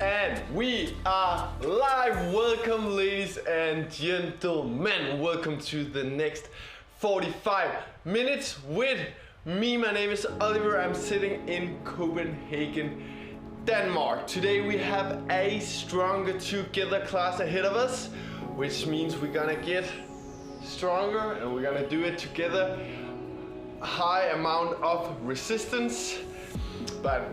And we are live. Welcome, ladies and gentlemen. Welcome to the next 45 minutes with me. My name is Oliver. I'm sitting in Copenhagen, Denmark. Today we have a Stronger Together class ahead of us, which means we're gonna get stronger and we're gonna do it together. High amount of resistance, but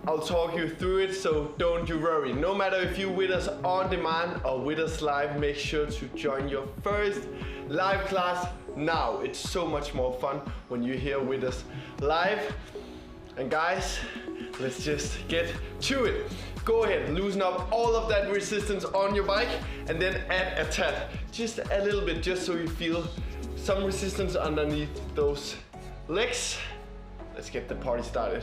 I'll talk you through it, so don't you worry. No matter if you're with us on demand or with us live, make sure to join your first live class now. It's so much more fun when you're here with us live. And guys, let's just get to it. Go ahead, loosen up all of that resistance on your bike and then add a tad, just a little bit, just so you feel some resistance underneath those legs. Let's get the party started.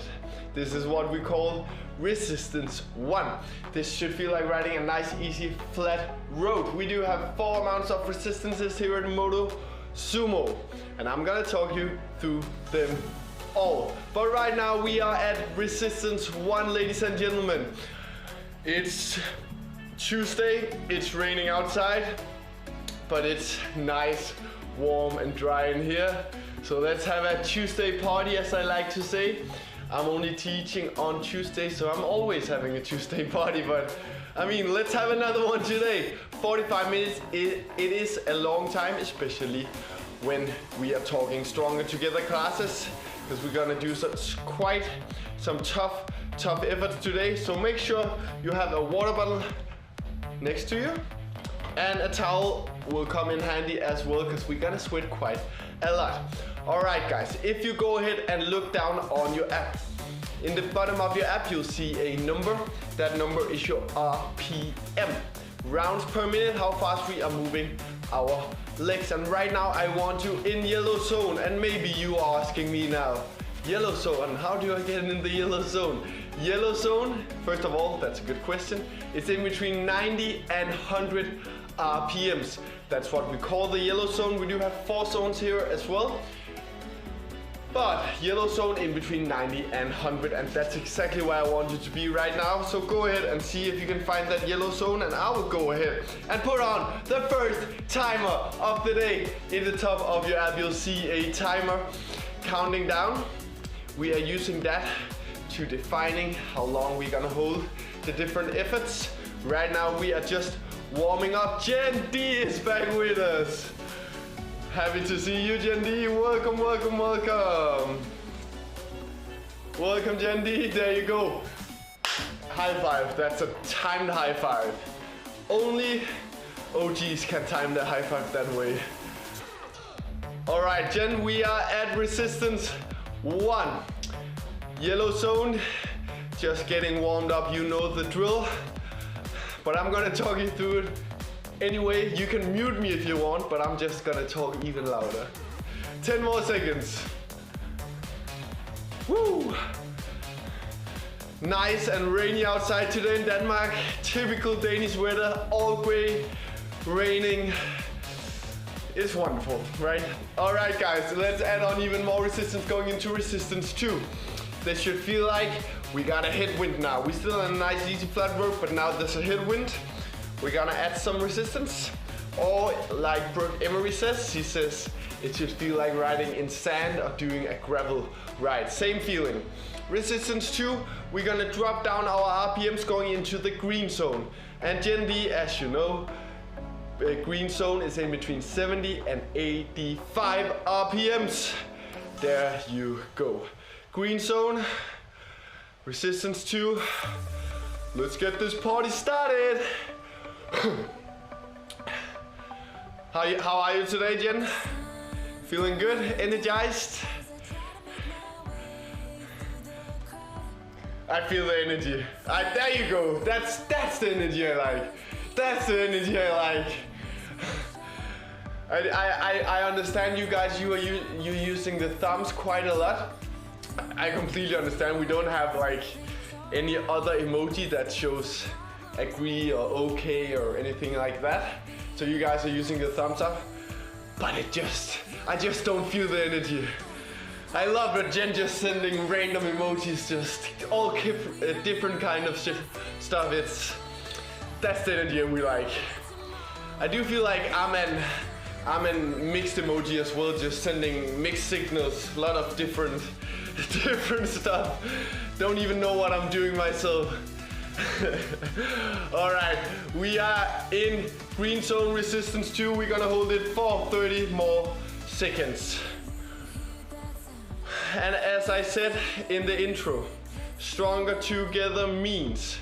This is what we call resistance 1. This should feel like riding a nice, easy, flat road. We do have 4 amounts of resistances here at Motosumo, and I'm gonna talk you through them all. But right now we are at resistance 1, ladies and gentlemen. It's Tuesday, it's raining outside, but it's nice, warm and dry in here. So let's have a Tuesday party, as I like to say. I'm only teaching on Tuesday, so I'm always having a Tuesday party, but I mean, let's have another one today. 45 minutes, it is a long time, especially when we are talking Stronger Together classes, because we're gonna do quite some tough efforts today. So make sure you have a water bottle next to you, and a towel will come in handy as well, because we're gonna sweat quite a lot. Alright guys, if you go ahead and look down on your app, in the bottom of your app you'll see a number. That number is your RPM, rounds per minute, how fast we are moving our legs. And right now I want you in yellow zone, and maybe you are asking me now, yellow zone, how do I get in the yellow zone? Yellow zone, first of all, that's a good question. It's in between 90 and 100 RPMs. That's what we call the yellow zone. We do have 4 zones here as well, but yellow zone in between 90 and 100, and that's exactly where I want you to be right now. So go ahead and see if you can find that yellow zone, and I will go ahead and put on the first timer of the day. In the top of your app you'll see a timer counting down. We are using that to defining how long we're gonna hold the different efforts. Right now we are just warming up. Jen D is back with us. Happy to see you, Jen D. Welcome, welcome, welcome. Welcome, Jen D. There you go. High five. That's a timed high five. Only OGs can time the high five that way. All right, Jen, we are at resistance 1. Yellow zone, just getting warmed up, you know the drill. But I'm gonna talk you through it anyway. You can mute me if you want, but I'm just gonna talk even louder. 10 more seconds. Woo! Nice and rainy outside today in Denmark. Typical Danish weather, all gray, raining. It's wonderful, right? All right, guys, let's add on even more resistance going into resistance 2. This should feel like we got a headwind now. We're still on a nice, easy, flat road, but now there's a headwind. We're gonna add some resistance. Or like Brooke Emery says, he says it should feel like riding in sand or doing a gravel ride. Same feeling. Resistance 2, we're gonna drop down our RPMs going into the green zone. And Gen D, as you know, green zone is in between 70 and 85 RPMs. There you go. Green zone, resistance 2. Let's get this party started. How are you today, Jen? Feeling good? Energized? I feel the energy. There you go. That's the energy I like. That's the energy I like. I understand you guys. You're using the thumbs quite a lot. I completely understand. We don't have like any other emoji that shows agree or okay or anything like that. So you guys are using the thumbs up, but I just don't feel the energy. I love that Jen just sending random emojis, just all different kind of shit. stuff. That's the energy we like. I do feel like I'm in mixed emoji as well, just sending mixed signals, a lot of different stuff. Don't even know what I'm doing myself. All right, we are in green zone resistance 2. We're gonna hold it for 30 more seconds. And as I said in the intro, stronger together means,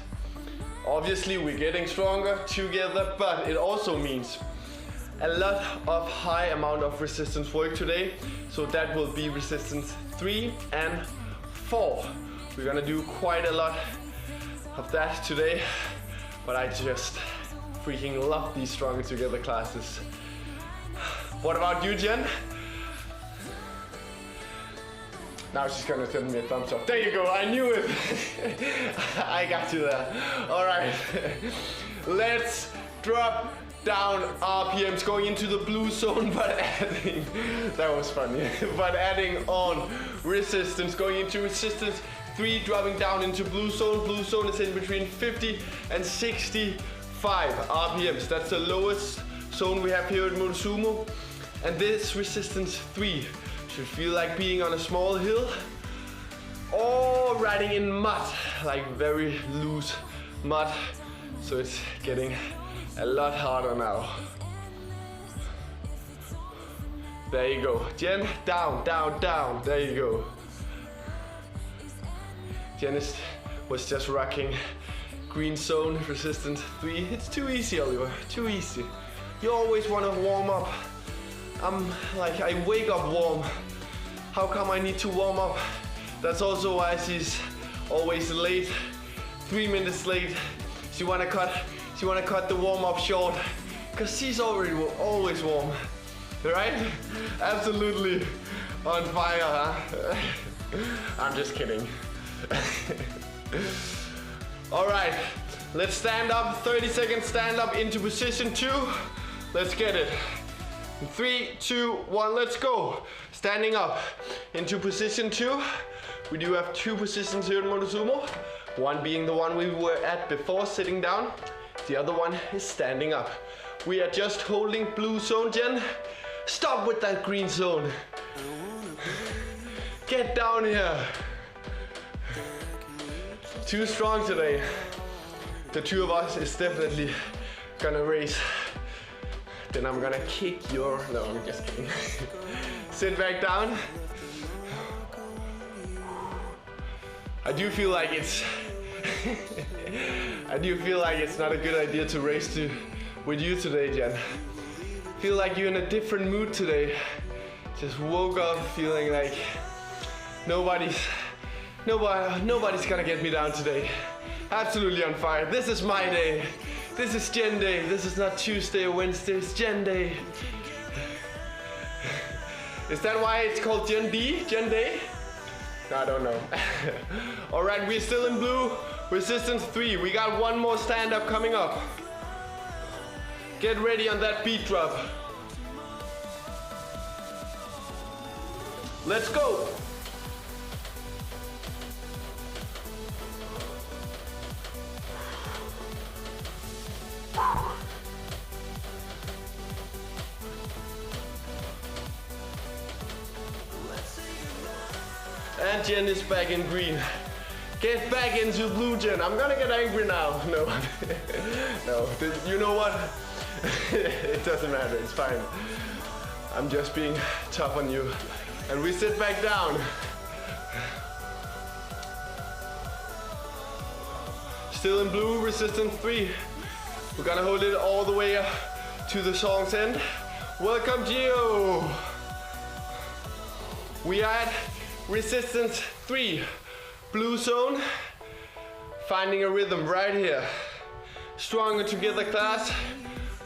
obviously we're getting stronger together, but it also means a lot of high amount of resistance work today. So that will be resistance 3 and 4. We're gonna do quite a lot of that today, but I just freaking love these stronger together classes. What about you, Jen? Now she's gonna send me a thumbs up. There you go, I knew it. I got you there. All right, let's drop down RPMs, going into the blue zone, but adding, that was funny, but adding on resistance, going into resistance 3, dropping down into blue zone. Blue zone is in between 50 and 65 RPMs. That's the lowest zone we have here at Motosumo. And this resistance 3 should feel like being on a small hill or riding in mud, like very loose mud. So it's getting a lot harder now. There you go. Jen, down, down, down. There you go. Jen was just rocking green zone resistance 3. It's too easy, Oliver, too easy. You always want to warm up. I'm like, I wake up warm. How come I need to warm up? That's also why she's always late, 3 minutes late. She wanna cut the warm up short, cause she's already always warm, right? Absolutely on fire, huh? I'm just kidding. All right, let's stand up. 30 seconds stand up into position 2. Let's get it. 3, 2, 1, let's go. Standing up into position 2. We do have 2 positions here in Motosumo. One being the one we were at before, sitting down. The other one is standing up. We are just holding blue zone, Jen. Stop with that green zone. Get down here. Too strong today. The 2 of us is definitely gonna race. Then I'm gonna kick your... No, I'm just kidding. Sit back down. I do feel like it's... I do feel like it's not a good idea to race with you today, Jen. Feel like you're in a different mood today. Just woke up feeling like nobody's gonna get me down today. Absolutely on fire. This is my day. This is Jen Day. This is not Tuesday or Wednesday, it's Jen Day. Is that why it's called Jen D? Jen Day? No, I don't know. All right, we're still in blue. Resistance 3. We got one more stand up coming up. Get ready on that beat drop. Let's go. And Jen is back in green. Get back into blue, Jen. I'm gonna get angry now. No, no. You know what? It doesn't matter. It's fine. I'm just being tough on you. And we sit back down. Still in blue, resistance 3. We're gonna hold it all the way to the song's end. Welcome, Gio. We are at resistance 3, blue zone. Finding a rhythm right here. Stronger together class.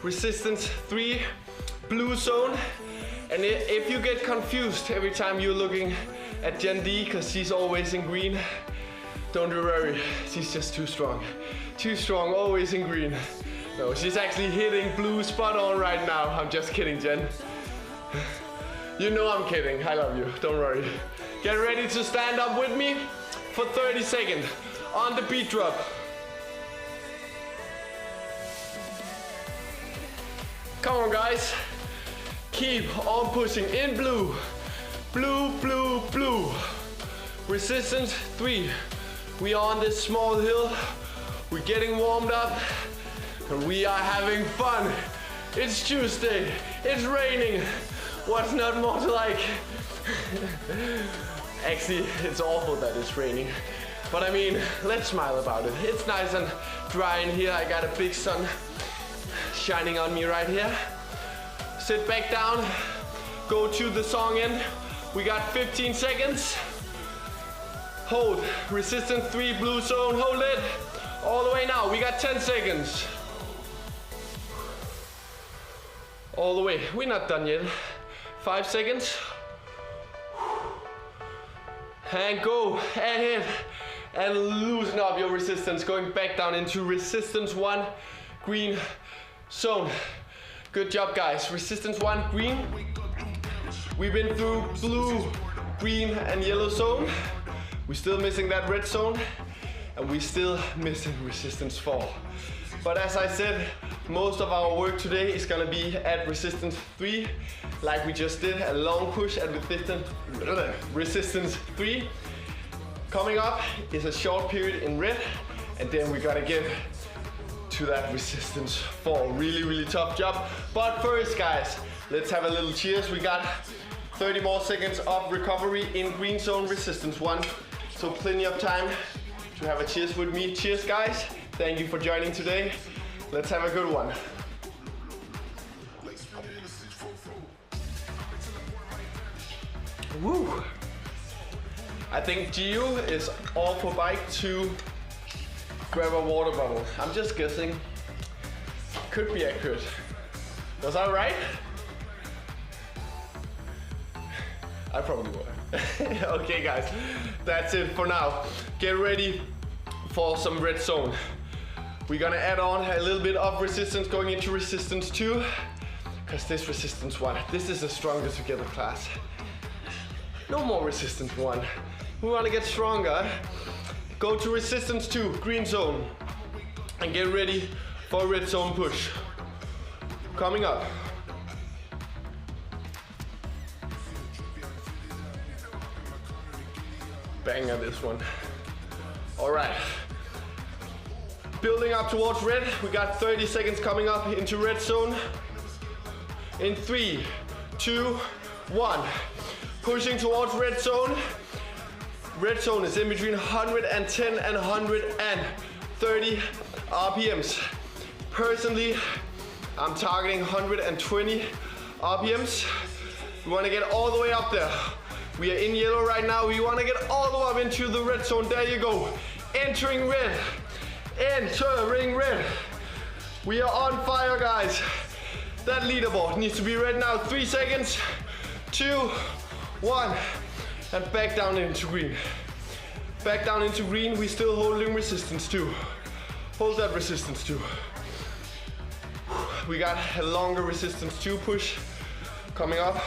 Resistance 3, blue zone. And if you get confused every time you're looking at Jen D, because she's always in green, don't you worry, she's just too strong. Too strong, always in green. No, she's actually hitting blue spot on right now. I'm just kidding, Jen. You know I'm kidding, I love you, don't worry. Get ready to stand up with me for 30 seconds on the beat drop. Come on, guys. Keep on pushing in blue. Blue, blue, blue. Resistance 3. We are on this small hill. We're getting warmed up. And we are having fun. It's Tuesday. It's raining. What's not more to like? Actually, it's awful that it's raining. But I mean, let's smile about it. It's nice and dry in here. I got a big sun shining on me right here. Sit back down. Go to the song end. We got 15 seconds. Hold. Resistance 3, blue zone. Hold it. All the way now. We got 10 seconds. All the way. We're not done yet. 5 seconds. And go ahead and loosen up your resistance. Going back down into resistance 1, green zone. Good job, guys. Resistance 1, green. We've been through blue, green, and yellow zone. We're still missing that red zone. And we're still missing resistance 4. But as I said, most of our work today is gonna be at resistance 3, like we just did, a long push at resistance 3. Coming up is a short period in red, and then we gotta get to that resistance 4. Really, really tough job. But first, guys, let's have a little cheers. We got 30 more seconds of recovery in green zone resistance 1. So plenty of time to have a cheers with me. Cheers, guys. Thank you for joining today. Let's have a good one. Woo! I think Gio is off her bike to grab a water bottle. I'm just guessing. Could be accurate. Was I right? I probably were. Okay, guys, that's it for now. Get ready for some red zone. We're gonna add on a little bit of resistance going into resistance 2, because this resistance 1, this is the stronger together class. No more resistance 1. We wanna get stronger. Go to resistance 2, green zone, and get ready for red zone push. Coming up. Bang on this one. All right. Building up towards red. We got 30 seconds coming up into red zone. In 3, 2, 1. Pushing towards red zone. Red zone is in between 110 and 130 RPMs. Personally, I'm targeting 120 RPMs. We want to get all the way up there. We are in yellow right now. We want to get all the way up into the red zone. There you go. Entering red. Entering red. We are on fire, guys. That leaderboard needs to be red now. 3 seconds. 2, 1. And back down into green. Back down into green. We're still holding resistance 2. Hold that resistance 2. We got a longer resistance 2 push coming up.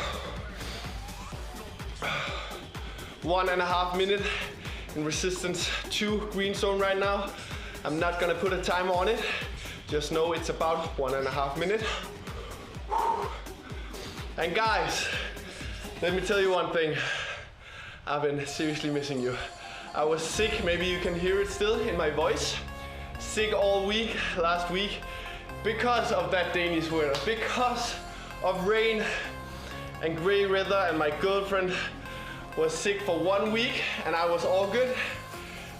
1.5 minutes in resistance 2 green zone right now. I'm not gonna put a timer on it. Just know it's about 1.5 minutes. And guys, let me tell you one thing. I've been seriously missing you. I was sick, maybe you can hear it still in my voice. Sick all week, last week, because of that Danish weather, because of rain and gray weather, and my girlfriend was sick for 1 week and I was all good.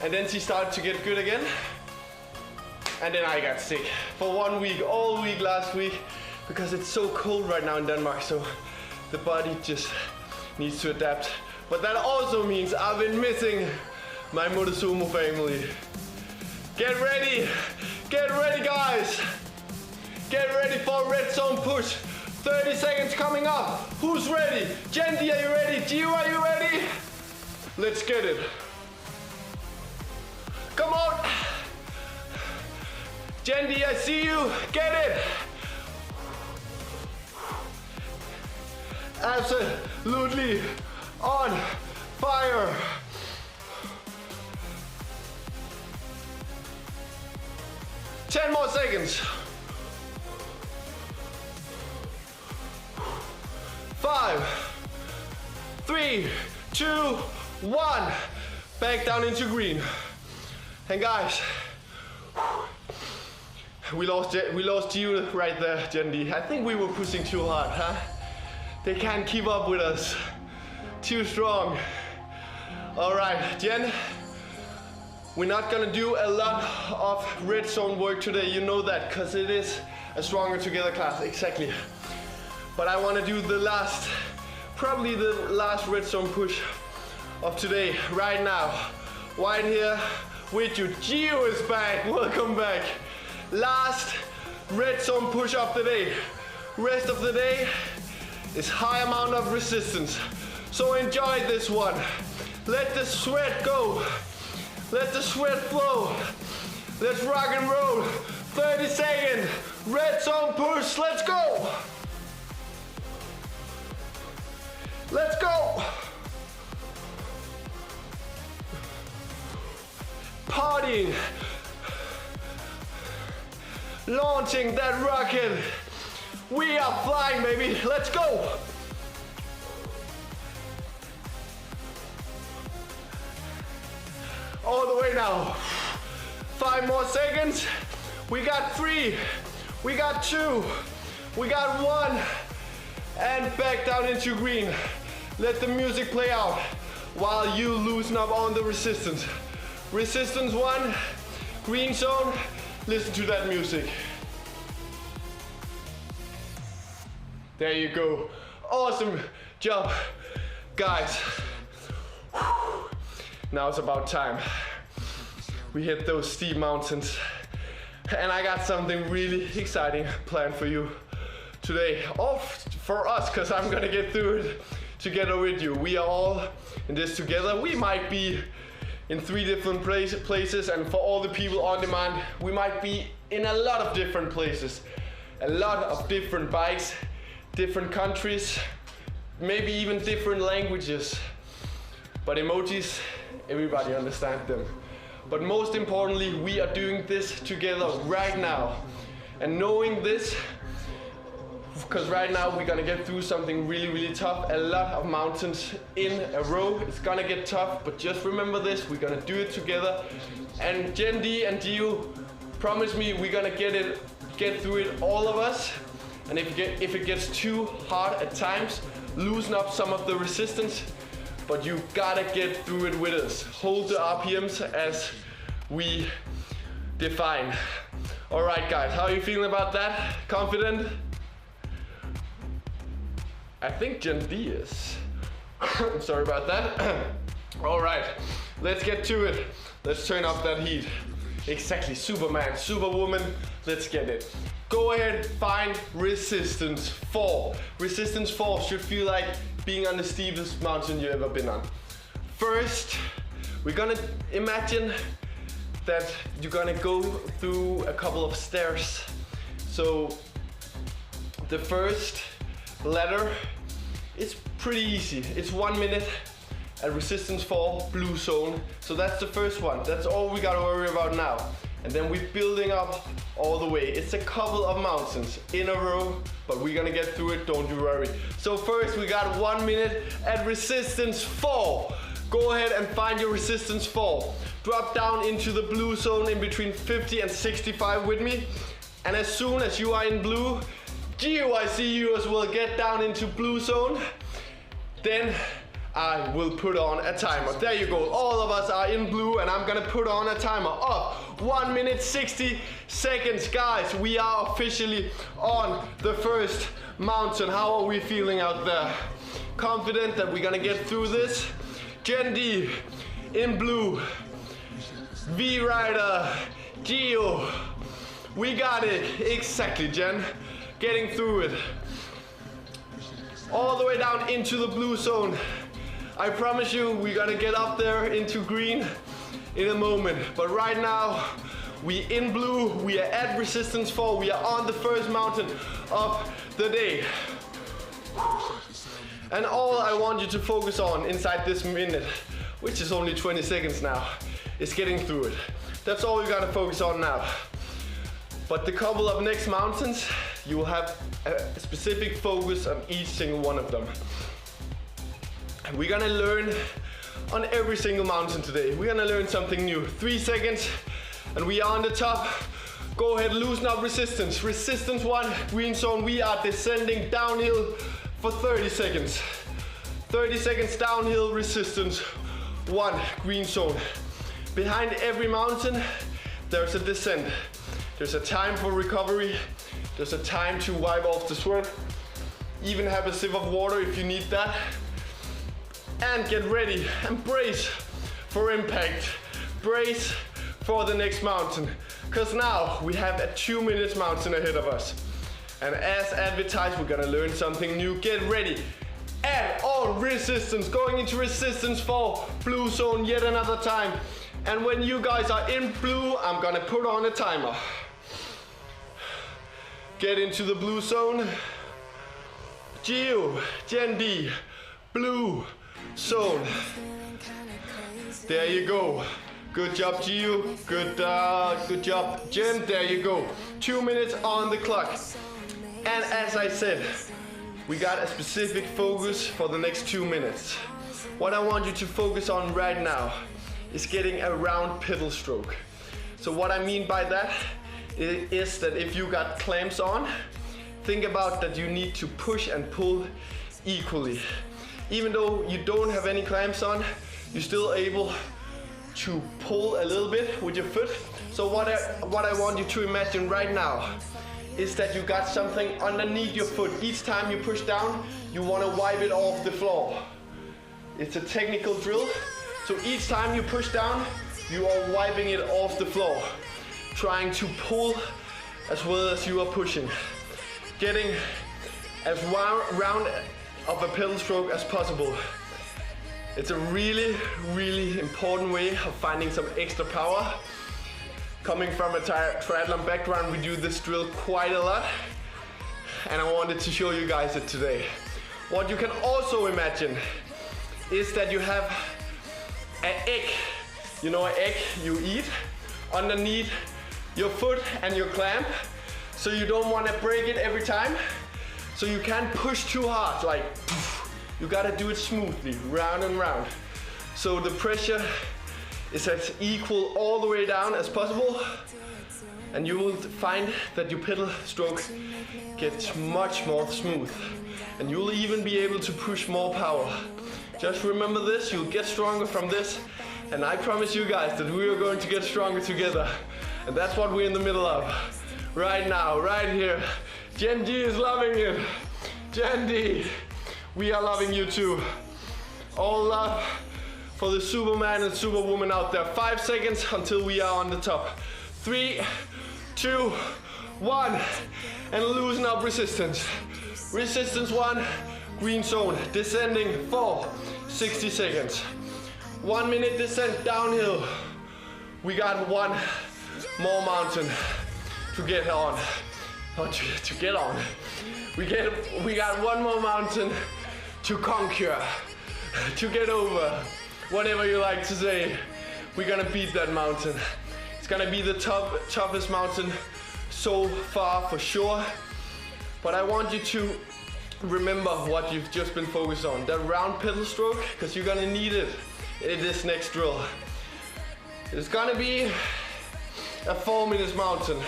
And then she started to get good again. And then I got sick for 1 week, all week last week, because it's so cold right now in Denmark, so the body just needs to adapt. But that also means I've been missing my Motosumo family. Get ready guys. Get ready for red zone push. 30 seconds coming up. Who's ready? Jendi, are you ready? Gio, are you ready? Let's get it. Come on. Jendi, I see you. Get it. Absolutely on fire. 5, 3, 2, 1. Back down into green. And guys, we lost you right there, Jen. I think we were pushing too hard, huh? They can't keep up with us. Too strong. All right, Jen. We're not gonna do a lot of red zone work today. You know that, because it is a stronger together class. Exactly. But I want to do the last, probably the last red zone push of today, right now. White here with you. Gio is back. Welcome back. Last red zone push of the day. Rest of the day is high amount of resistance. So enjoy this one. Let the sweat go. Let the sweat flow. Let's rock and roll. 30 seconds. Red zone push. Let's go. Let's go. Partying. Launching that rocket. We are flying, baby. Let's go. All the way now. 5 more seconds. We got 3. We got 2. We got 1. And back down into green. Let the music play out while you loosen up on the resistance. Resistance 1, green zone. Listen to that music. There you go. Awesome job, guys. Now it's about time. We hit those steep mountains. And I got something really exciting planned for you today. Oh, for us, because I'm gonna get through it together with you. We are all in this together. We might be in 3 different places, and for all the people on demand, we might be in a lot of different places. A lot of different bikes, different countries, maybe even different languages. But emojis, everybody understands them. But most importantly, we are doing this together right now. And knowing this, because right now we're gonna get through something really, really tough. A lot of mountains in a row. It's gonna get tough, but just remember this, we're gonna do it together. And Jen D and Gio, promise me we're gonna get through it, all of us. And if it gets too hard at times, loosen up some of the resistance, but you gotta get through it with us. Hold the RPMs as we define. All right, guys, how are you feeling about that? Confident? I think Gen D is. Sorry about that. All right, let's get to it. Let's turn off that heat. Exactly, Superman, Superwoman, let's get it. Go ahead, find resistance 4. Resistance 4 should feel like being on the steepest mountain you've ever been on. First, we're gonna imagine that you're gonna go through a couple of stairs. So the first ladder is pretty easy. It's 1 minute at resistance 4, blue zone. So that's the first one. That's all we gotta worry about now. And then we're building up all the way. It's a couple of mountains in a row, but we're gonna get through it, don't you worry. So first we got 1 minute at resistance 4. Go ahead and find your resistance 4. Drop down into the blue zone in between 50 and 65 with me. And as soon as you are in blue, Gio, I see you as well, get down into blue zone. Then I will put on a timer. There you go. All of us are in blue and I'm gonna put on a timer of 1 minute 60 seconds. Guys, we are officially on the first mountain. How are we feeling out there? Confident that we're gonna get through this? Gen D in blue. V Rider, Gio. We got it. Exactly, Jen. Getting through it. All the way down into the blue zone. I promise you, we're gonna get up there into green in a moment. But right now, we in blue, we are at resistance 4, we are on the first mountain of the day. And all I want you to focus on inside this minute, which is only 20 seconds now, is getting through it. That's all you gotta focus on now. But the couple of next mountains, you will have a specific focus on each single one of them. And we're gonna learn on every single mountain today. We're gonna learn something new. 3 seconds, and we are on the top. Go ahead, loosen up resistance. Resistance 1, green zone. We are descending downhill for 30 seconds. 30 seconds downhill, resistance 1, green zone. Behind every mountain, there's a descent. There's a time for recovery. There's a time to wipe off the sweat. Even have a sip of water if you need that. And get ready and brace for impact. Brace for the next mountain. Because now we have a 2 minutes mountain ahead of us. And as advertised, we're gonna learn something new. Get ready. Add on resistance. Going into resistance 4, blue zone yet another time. And when you guys are in blue, I'm gonna put on a timer. Get into the blue zone. Gio, Gen D, blue zone. There you go. Good job, Gio. Good job, Jen. There you go. 2 minutes on the clock. And as I said, we got a specific focus for the next 2 minutes. What I want you to focus on right now is getting a round pedal stroke. So what I mean by that is that if you got clamps on, think about that you need to push and pull equally. Even though you don't have any clamps on, you're still able to pull a little bit with your foot. So what I want you to imagine right now is that you got something underneath your foot. Each time you push down, you want to wipe it off the floor. It's a technical drill. So each time you push down, you are wiping it off the floor. Trying to pull as well as you are pushing. Getting as round of a pedal stroke as possible. It's a really, really important way of finding some extra power. Coming from a triathlon background, we do this drill quite a lot. And I wanted to show you guys it today. What you can also imagine is that you have an egg. You know an egg you eat underneath your foot and your clamp. So you don't want to break it every time. So you can't push too hard, like you gotta do it smoothly, round and round. So the pressure is as equal all the way down as possible. And you will find that your pedal stroke gets much more smooth. And you'll even be able to push more power. Just remember this, you'll get stronger from this. And I promise you guys that we are going to get stronger together. And that's what we're in the middle of. Right now, right here. Gen D is loving it. Gen D, we are loving you too. All love for the Superman and Superwoman out there. 5 seconds until we are on the top. 3, 2, 1. And loosen up resistance. Resistance 1, green zone. Descending 4, 60 seconds. 1 minute descent downhill. We got one more mountain to get on. To get on. We got one more mountain to conquer, to get over, whatever you like to say. We're gonna beat that mountain. It's gonna be the toughest mountain so far for sure. But I want you to remember what you've just been focused on. That round pedal stroke, because you're gonna need it in this next drill. It's gonna be a 4 minutes mountain.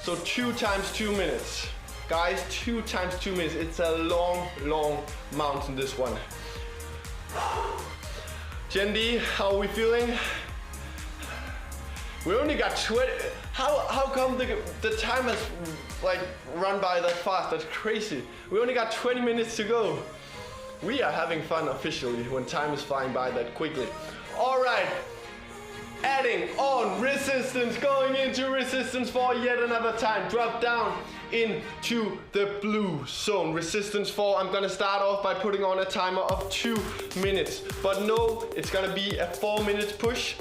So 2 times 2 minutes. Guys, 2 times 2 minutes. It's a long, long mountain, this one. Gen D, how are we feeling? We only got 20. How come the time has like run by that fast? That's crazy. We only got 20 minutes to go. We are having fun officially when time is flying by that quickly. All right. Adding on resistance, going into resistance for yet another time. Drop down into the blue zone. Resistance 4, I'm gonna start off by putting on a timer of 2 minutes. But no, it's gonna be a 4 minutes push.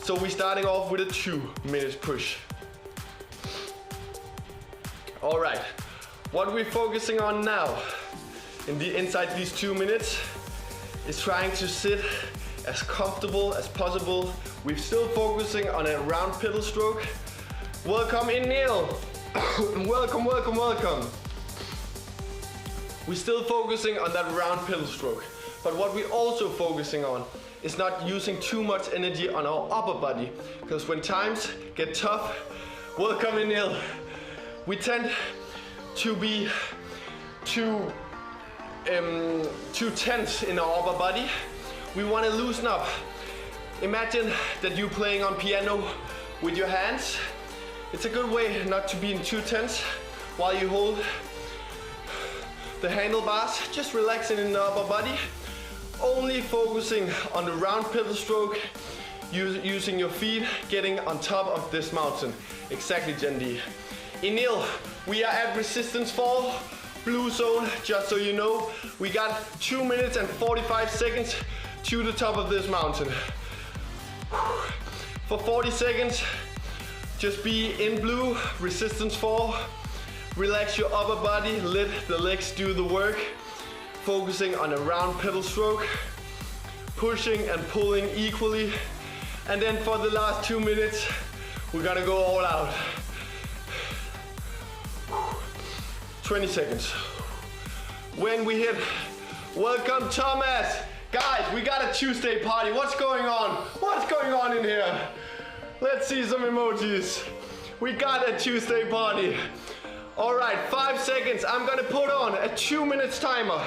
So we're starting off with a 2 minutes push. All right, what we're focusing on now inside these 2 minutes is trying to sit as comfortable as possible. We're still focusing on a round pedal stroke, Welcome in, Neil. Welcome, welcome, welcome. We're still focusing on that round pedal stroke, but what we're also focusing on is not using too much energy on our upper body, because when times get tough, welcome in, Neil, we tend to be too tense in our upper body. We want to loosen up. Imagine that you're playing on piano with your hands. It's a good way not to be too tense while you hold the handlebars, just relaxing in the upper body, only focusing on the round pedal stroke, using your feet, getting on top of this mountain. Exactly, Jendi. Neil, we are at resistance 4, blue zone, just so you know. We got 2 minutes and 45 seconds to the top of this mountain. For 40 seconds, just be in blue, resistance 4. Relax your upper body, let the legs do the work. Focusing on a round pedal stroke, pushing and pulling equally. And then for the last 2 minutes, we're gonna go all out. 20 seconds. When we hit, welcome Thomas. Guys, we got a Tuesday party. What's going on? What's going on in here? Let's see some emojis. We got a Tuesday party. All right, 5 seconds. I'm gonna put on a 2 minutes timer.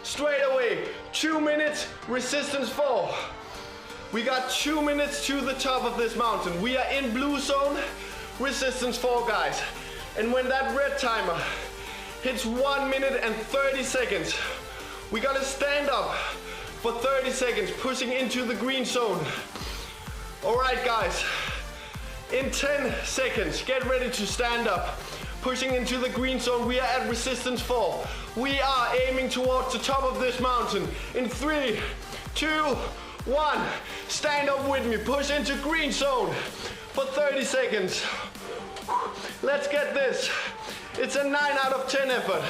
Straight away, 2 minutes, resistance 4. We got 2 minutes to the top of this mountain. We are in blue zone, resistance 4, guys. And when that red timer hits 1 minute and 30 seconds, we gotta stand up for 30 seconds, pushing into the green zone. All right, guys, in 10 seconds, get ready to stand up. Pushing into the green zone, we are at resistance 4. We are aiming towards the top of this mountain. In 3, 2, 1, stand up with me, push into green zone for 30 seconds. Let's get this. It's a 9 out of 10 effort.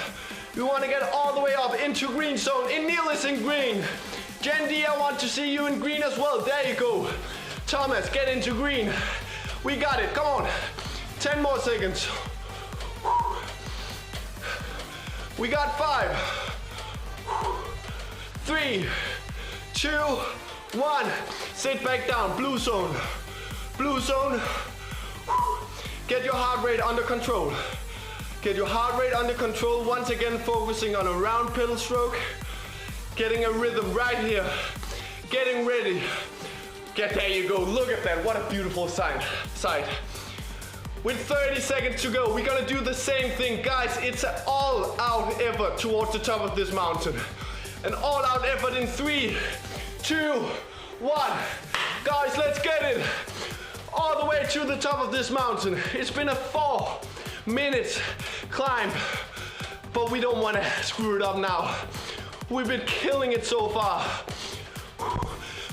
We want to get all the way up into green zone. Neil is in green. Jendi, I want to see you in green as well. There you go. Thomas, get into green. We got it, come on. 10 more seconds. We got 5, 3, 2, 1. Sit back down, blue zone. Blue zone. Get your heart rate under control. Get your heart rate under control. Once again, focusing on a round pedal stroke. Getting a rhythm right here. Getting ready. There you go, look at that, what a beautiful sight. With 30 seconds to go, we're gonna do the same thing. Guys, it's an all-out effort towards the top of this mountain. An all-out effort in 3, 2, 1. Guys, let's get it. All the way to the top of this mountain. It's been a 4 minutes climb, but we don't wanna screw it up now. We've been killing it so far.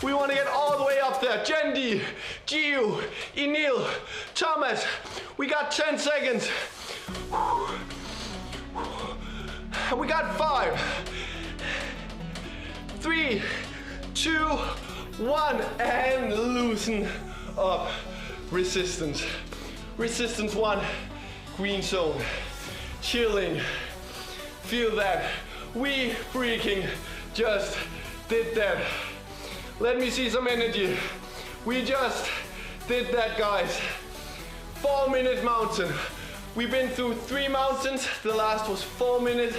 We want to get all the way up there. Jendi, Gio, Neil, Thomas. We got 10 seconds. We got 5, 3, 2, 1, and loosen up. Resistance. Resistance 1, green zone. Chilling. Feel that. We freaking just did that. Let me see some energy. We just did that, guys. 4-minute mountain. We've been through 3 mountains. The last was 4 minutes.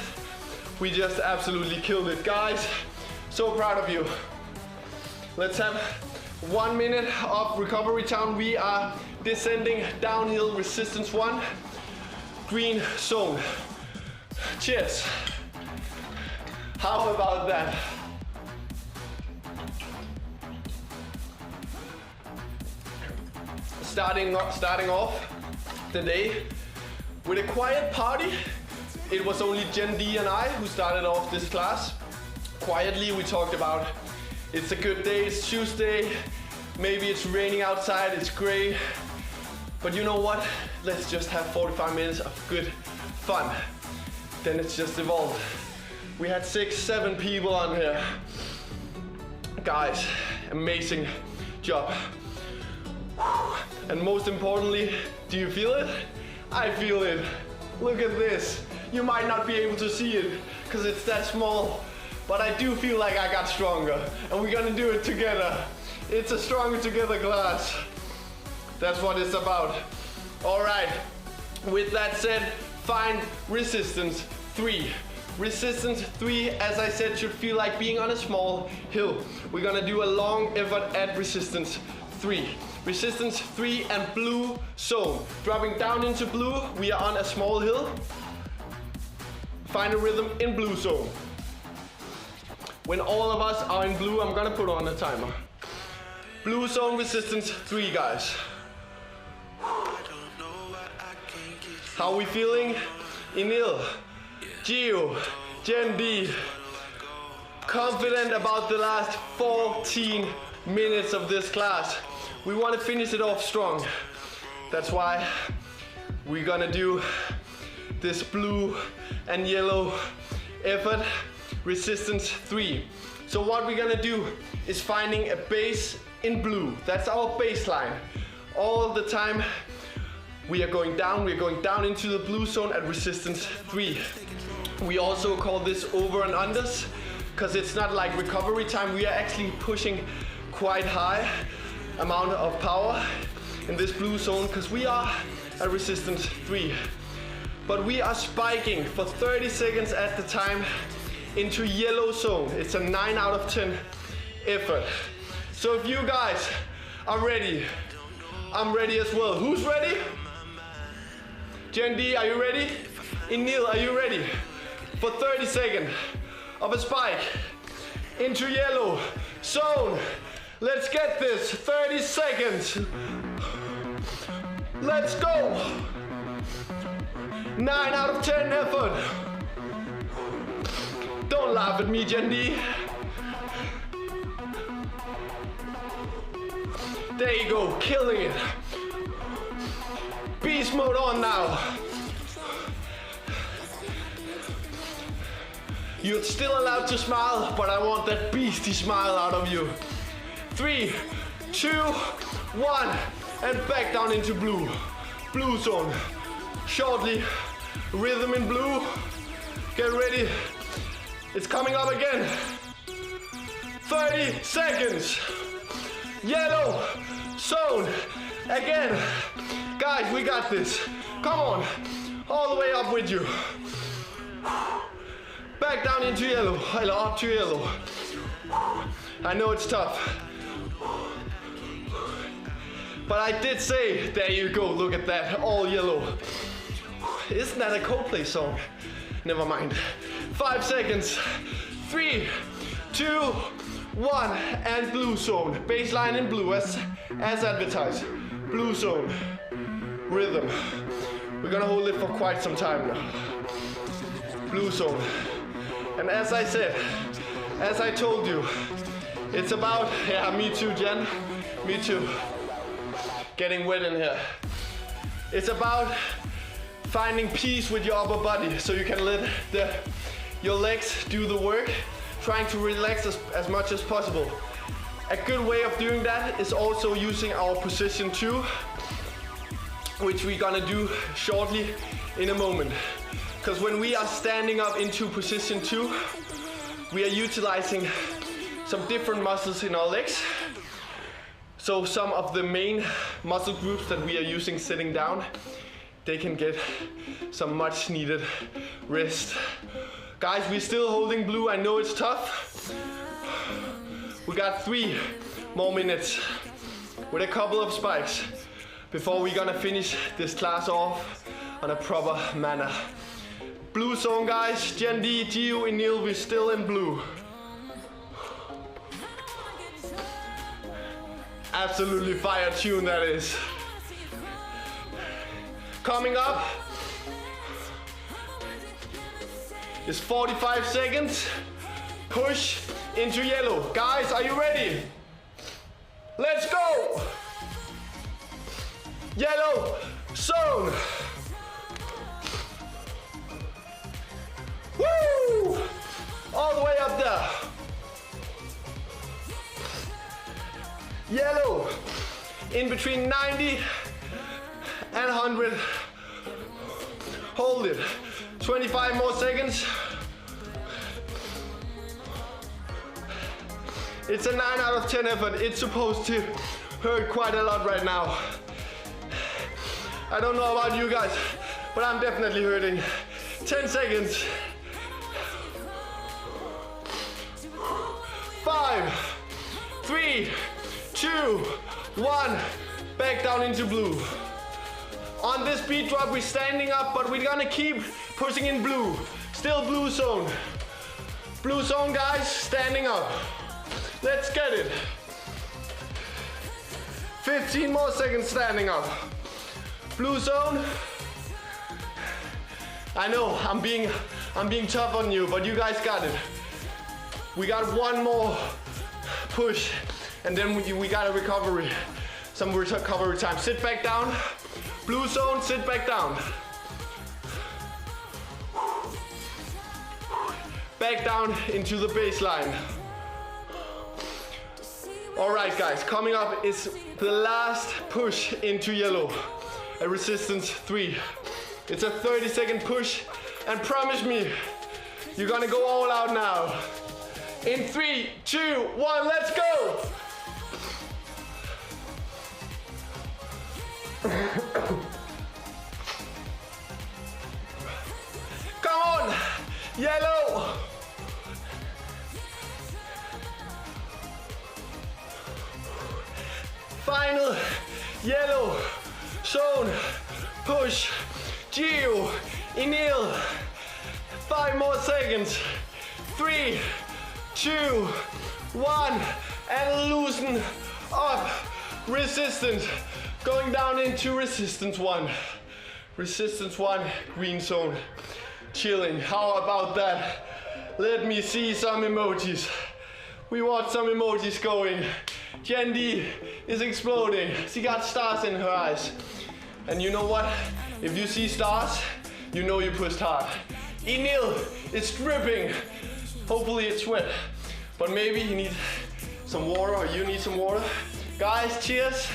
We just absolutely killed it, guys. So proud of you. Let's have 1 minute of recovery time. We are descending downhill, resistance 1, green zone. Cheers. How about that? Starting off the day with a quiet party. It was only Jendi and I who started off this class. Quietly, we talked about it's a good day, it's Tuesday, maybe it's raining outside, it's gray, but you know what? Let's just have 45 minutes of good fun. Then it's just evolved. We had 6, 7 people on here. Guys, amazing job. And most importantly, do you feel it? I feel it. Look at this. You might not be able to see it because it's that small, but I do feel like I got stronger, and we're gonna do it together. It's a stronger together class. That's what it's about. All right, with that said, find resistance 3. Resistance 3, as I said, should feel like being on a small hill. We're gonna do a long effort at resistance 3. Resistance 3 and blue zone. Dropping down into blue, we are on a small hill. Find a rhythm in blue zone. When all of us are in blue, I'm gonna put on a timer. Blue zone resistance 3, guys. How are we feeling? Enil, Gio, Gen D. Confident about the last 14 minutes of this class. We want to finish it off strong. That's why we're gonna do this blue and yellow effort, resistance 3. So what we're gonna do is finding a base in blue. That's our baseline. All the time we are going down into the blue zone at resistance 3. We also call this over and unders because it's not like recovery time. We are actually pushing quite high amount of power in this blue zone because we are at resistance 3. But we are spiking for 30 seconds at the time into yellow zone. It's a 9 out of 10 effort. So if you guys are ready, I'm ready as well. Who's ready? Gen D, are you ready? Enil, are you ready? For 30 seconds of a spike into yellow zone. Let's get this, 30 seconds. Let's go. 9 out of 10 effort. Don't laugh at me, Gen D. There you go, killing it. Beast mode on now. You're still allowed to smile, but I want that beastie smile out of you. 3, 2, 1, and back down into blue. Blue zone. Shortly, rhythm in blue. Get ready. It's coming up again. 30 seconds. Yellow zone. Again. Guys, we got this. Come on. All the way up with you. Back down into yellow. Up to yellow. I know it's tough. But I did say, there you go, look at that, all yellow. Isn't that a Coldplay song? Never mind. 5 seconds. 3, 2, 1, and blue zone. Baseline in blue as advertised. Blue zone. Rhythm. We're gonna hold it for quite some time now. Blue zone. And as I said, as I told you, it's about, yeah, me too, Jen. Me too. Getting wet in here. It's about finding peace with your upper body so you can let your legs do the work, trying to relax as much as possible. A good way of doing that is also using our position 2, which we're gonna do shortly in a moment. Because when we are standing up into position 2, we are utilizing some different muscles in our legs. So some of the main muscle groups that we are using sitting down, they can get some much needed rest. Guys, we're still holding blue. I know it's tough. We got 3 more minutes with a couple of spikes before we're gonna finish this class off on a proper manner. Blue zone, guys. Gen D, Gio, Enil, we're still in blue. Absolutely fire tune that is. Coming up is 45 seconds. Push into yellow. Guys, are you ready? Let's go. Yellow zone. Woo! All the way up there. Yellow in between 90 and 100. Hold it. 25 more seconds. It's a 9 out of 10 effort. It's supposed to hurt quite a lot right now. I don't know about you guys, but I'm definitely hurting. 10 seconds. 5, 3, 2, 1. Back down into blue. On this speed drop, we're standing up, but we're gonna keep pushing in blue. Still blue zone. Blue zone, guys, standing up. Let's get it. 15 more seconds standing up. Blue zone. I know I'm being tough on you, but you guys got it. We got one more push, and then we got a recovery. Some recovery time. Sit back down. Blue zone, sit back down. Back down into the baseline. All right, guys, coming up is the last push into yellow, a resistance 3. It's a 30-second push, and promise me, you're gonna go all out now. In 3, 2, 1, let's go! Come on, yellow! Final yellow zone push. Gio, Emil. 5 more seconds. 3, 2, 1, and loosen up. Resistance. Going down into resistance 1. Resistance 1, green zone. Chilling. How about that? Let me see some emojis. We want some emojis going. Jen D is exploding. She got stars in her eyes. And you know what? If you see stars, you know you pushed hard. Enil is dripping. Hopefully it's wet. But maybe he needs some water, or you need some water. Guys, cheers.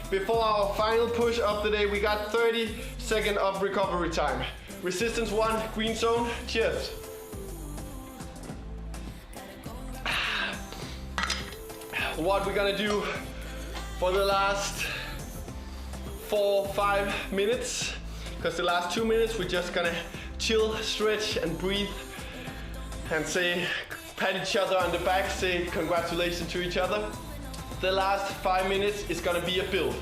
Before our final push of the day, we got 30 seconds of recovery time. Resistance 1, green zone. Cheers. What we're gonna do for the last 4-5 minutes, because the last 2 minutes we're just gonna chill, stretch and breathe and say, pat each other on the back, say congratulations to each other. The last 5 minutes is gonna be a build.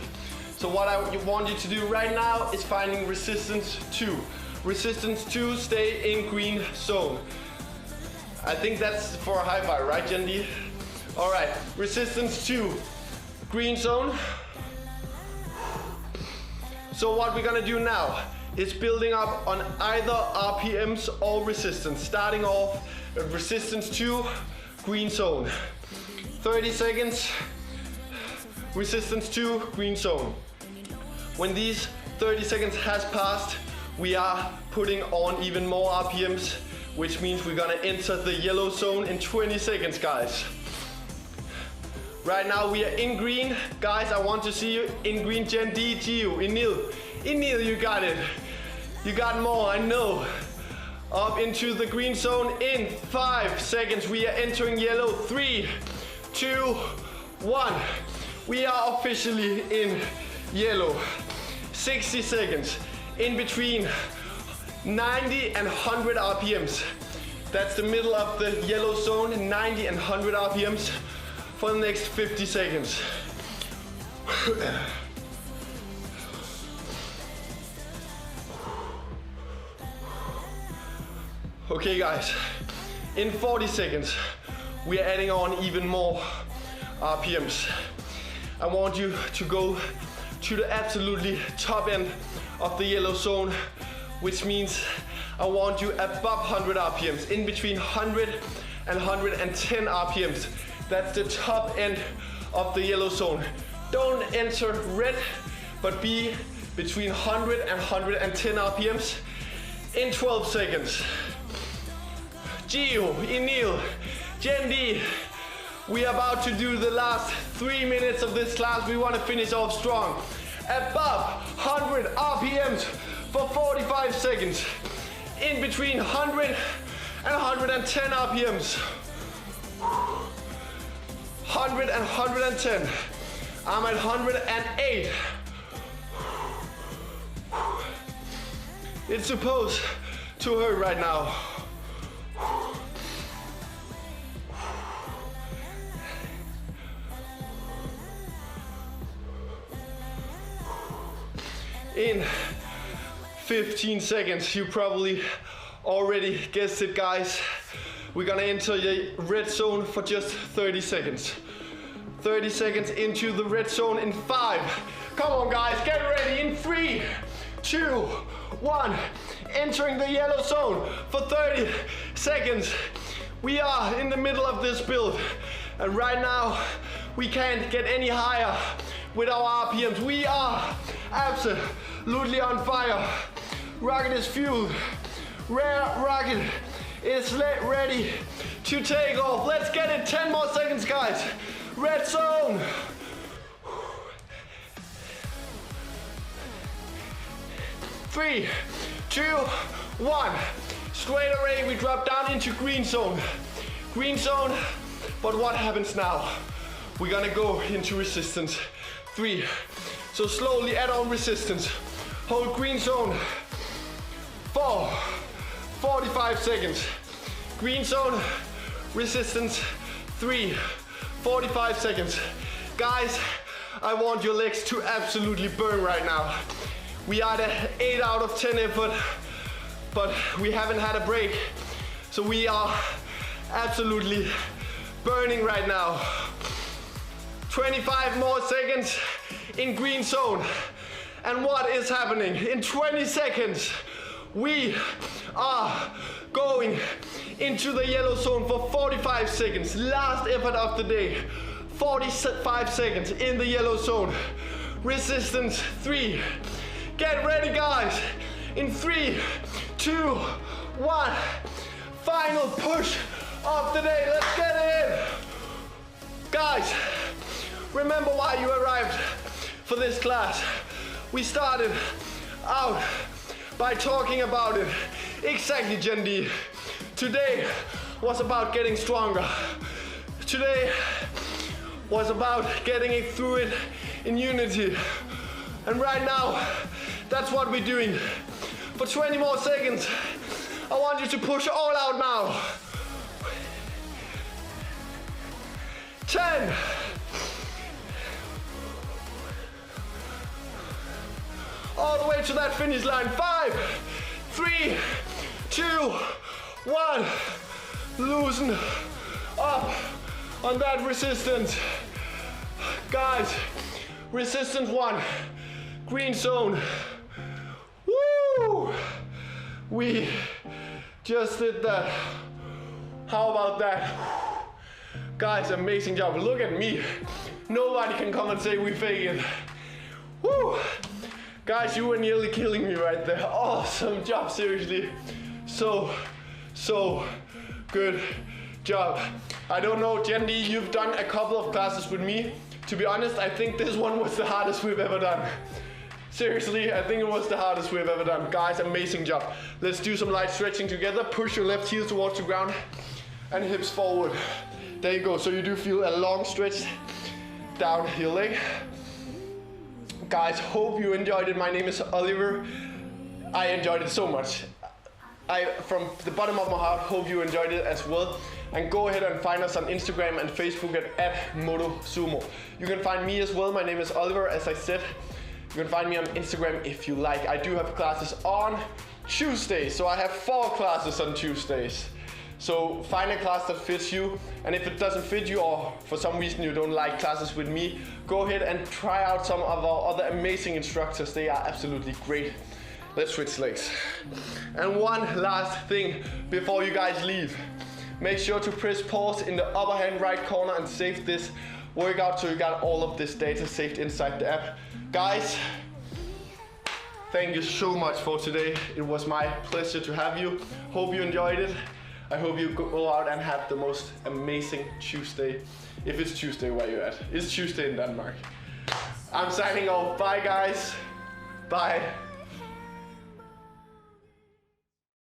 So what I want you to do right now is finding resistance 2. Resistance 2, stay in green zone. I think that's for a high five, right, Jendi? All right, resistance 2, green zone. So what we're gonna do now is building up on either RPMs or resistance. Starting off at resistance 2, green zone. 30 seconds, resistance 2, green zone. When these 30 seconds has passed, we are putting on even more RPMs, which means we're gonna enter the yellow zone in 20 seconds, guys. Right now we are in green. Guys, I want to see you in green. Jen D, Gio, Enil. Enil, you got it. You got more, I know. Up into the green zone in 5 seconds. We are entering yellow. 3, 2, 1. We are officially in yellow. 60 seconds. In between 90 and 100 RPMs. That's the middle of the yellow zone. 90 and 100 RPMs. For the next 50 seconds. Okay guys, in 40 seconds, we are adding on even more RPMs. I want you to go to the absolutely top end of the yellow zone, which means I want you above 100 RPMs, in between 100 and 110 RPMs. That's the top end of the yellow zone. Don't enter red, but be between 100 and 110 RPMs in 12 seconds. Gio, Enil, Jendi, We are about to do the last 3 minutes of this class. We want to finish off strong. Above 100 RPMs for 45 seconds. In between 100 and 110 RPMs. 100 and 110. I'm at 108. It's supposed to hurt right now. In 15 seconds, you probably already guessed it, guys. We're gonna enter the red zone for just 30 seconds. 30 seconds into the red zone in 5. Come on, guys, get ready in 3, 2, 1. Entering the yellow zone for 30 seconds. We are in the middle of this build, and right now we can't get any higher with our RPMs. We are absolutely on fire. Rocket is fueled. Rocket is ready to take off. Let's get it. 10 more seconds, guys. Red zone. Three, 2, 1. Straight away we drop down into green zone. Green zone, but what happens now? We're gonna go into resistance. 3. So slowly add on resistance. Hold green zone. 4. 45 seconds. Green zone, resistance. 3. 45 seconds. Guys, I want your legs to absolutely burn right now. We are at 8 out of 10 effort, but we haven't had a break. So we are absolutely burning right now. 25 more seconds in green zone. And what is happening? In 20 seconds, we are going into the yellow zone for 45 seconds. Last effort of the day. 45 seconds in the yellow zone. Resistance 3. Get ready, guys. In 3, 2, 1. Final push of the day. Let's get it in. Guys, remember why you arrived for this class. We started out by talking about it. Exactly, Gen D. Today was about getting stronger. Today was about getting it through it in unity. And right now, that's what we're doing. For 20 more seconds, I want you to push all out now. 10. All the way to that finish line. 5, 3, 2, 1. Loosen up on that resistance. Guys, resistance 1. Green zone. Woo! We just did that. How about that? Guys, amazing job. Look at me. Nobody can come and say we fake it. Woo! Guys, you were nearly killing me right there. Awesome job, seriously. So good job. I don't know, Gen D, you've done a couple of classes with me. To be honest, I think this one was the hardest we've ever done. Seriously, I think it was the hardest we've ever done. Guys, amazing job. Let's do some light stretching together. Push your left heel towards the ground and hips forward. There you go. So you do feel a long stretch down your leg. Guys, hope you enjoyed it. My name is Oliver. I enjoyed it so much. From the bottom of my heart, hope you enjoyed it as well. And go ahead and find us on Instagram and Facebook at Motosumo. You can find me as well. My name is Oliver, as I said. You can find me on Instagram if you like. I do have classes on Tuesdays. So I have 4 classes on Tuesdays. So find a class that fits you. And if it doesn't fit you, or for some reason you don't like classes with me, go ahead and try out some of our other amazing instructors. They are absolutely great. Let's switch legs. And one last thing before you guys leave. Make sure to press pause in the upper hand right corner and save this workout so you got all of this data saved inside the app. Guys, thank you so much for today. It was my pleasure to have you. Hope you enjoyed it. I hope you go out and have the most amazing Tuesday. If it's Tuesday where you're at. It's Tuesday in Denmark. I'm signing off. Bye guys. Bye.